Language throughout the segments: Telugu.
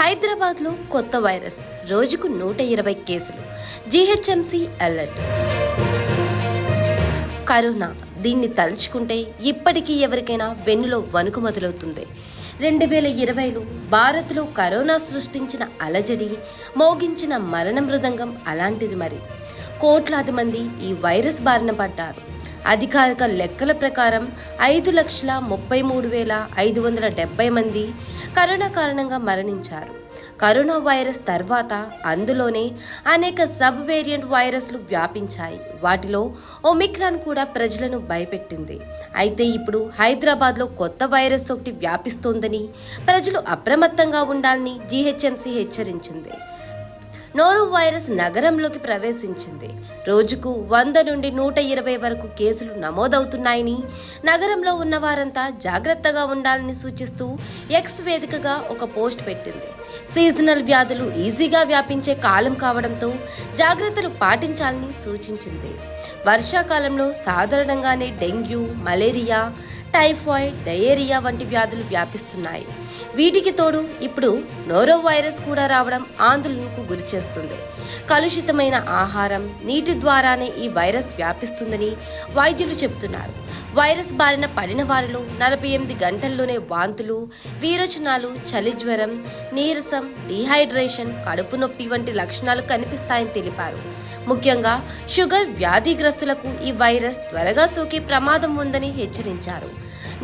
హైదరాబాద్లో కొత్త వైరస్, రోజుకు 120 కేసులు. GHMC alert. కరోనా, దీన్ని తలుచుకుంటే ఇప్పటికీ ఎవరికైనా వెన్నులో వణుకు మొదలవుతుంది. 2020లో భారత్లో కరోనా సృష్టించిన అలజడి, మోగించిన మరణ మృదంగం అలాంటిది. మరి కోట్లాది మంది ఈ వైరస్ బారిన పడ్డారు. అధికారిక లెక్కల ప్రకారం 5,33,570 మంది కరోనా కారణంగా మరణించారు. కరోనా వైరస్ తర్వాత అందులోనే అనేక సబ్ వేరియంట్ వైరస్లు వ్యాపించాయి. వాటిలో ఒమిక్రాన్ కూడా ప్రజలను భయపెట్టింది. అయితే ఇప్పుడు హైదరాబాద్లో కొత్త వైరస్ ఒకటి వ్యాపిస్తోందని ప్రజలు అప్రమత్తంగా ఉండాలని జీహెచ్ఎంసీ హెచ్చరించింది. నోరో వైరస్ నగరంలోకి ప్రవేశించింది. రోజుకు 100 నుండి 120 వరకు కేసులు నమోదవుతున్నాయని, నగరంలో ఉన్న వారంతా జాగ్రత్తగా ఉండాలని సూచిస్తూ ఎక్స్ వేదికగా ఒక పోస్ట్ పెట్టింది. సీజనల్ వ్యాధులు ఈజీగా వ్యాపించే కాలం కావడంతో జాగ్రత్తలు పాటించాలని సూచించింది. వర్షాకాలంలో సాధారణంగానే డెంగ్యూ, మలేరియా, టైఫాయిడ్, డయేరియా వంటి వ్యాధులు వ్యాపిస్తున్నాయి. వీటికి తోడు ఇప్పుడు నోరో వైరస్ కూడా రావడం ఆందోళనకు గురిచేస్తుంది. కలుషితమైన ఆహారం, నీటి ద్వారానే ఈ వైరస్ వ్యాపిస్తుందని వైద్యులు చెబుతున్నారు. వైరస్ బారిన పడిన వారిలో 48 గంటల్లోనే వాంతులు, విరోచనాలు, చలి జ్వరం, నీరసం, డీహైడ్రేషన్, కడుపు నొప్పి వంటి లక్షణాలు కనిపిస్తాయని తెలిపారు. ముఖ్యంగా షుగర్ వ్యాధిగ్రస్తులకు ఈ వైరస్ త్వరగా సోకే ప్రమాదం ఉందని హెచ్చరించారు.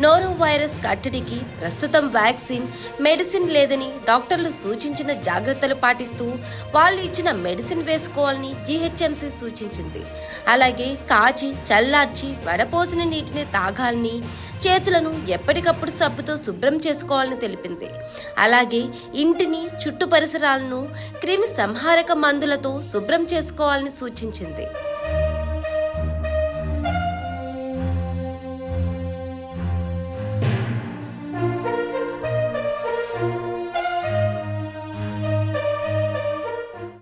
నోరో వైరస్ కట్టడికి ప్రస్తుతం వ్యాక్సిన్, మెడిసిన్ లేదని డాక్టర్లు సూచించిన జాగ్రత్తలు పాటిస్తూ వాళ్ళు ఇచ్చిన మెడిసిన్ వేసుకోవాలని జీహెచ్ఎంసీ సూచించింది. అలాగే కాచి, చల్లార్చి, వడపోసిన నీటిని తాగాలని, చేతులను ఎప్పటికప్పుడు సబ్బుతో శుభ్రం చేసుకోవాలని తెలిపింది. అలాగే ఇంటిని, చుట్టు పరిసరాలను క్రిమి సంహారక మందులతో శుభ్రం చేసుకోవాలని సూచించింది.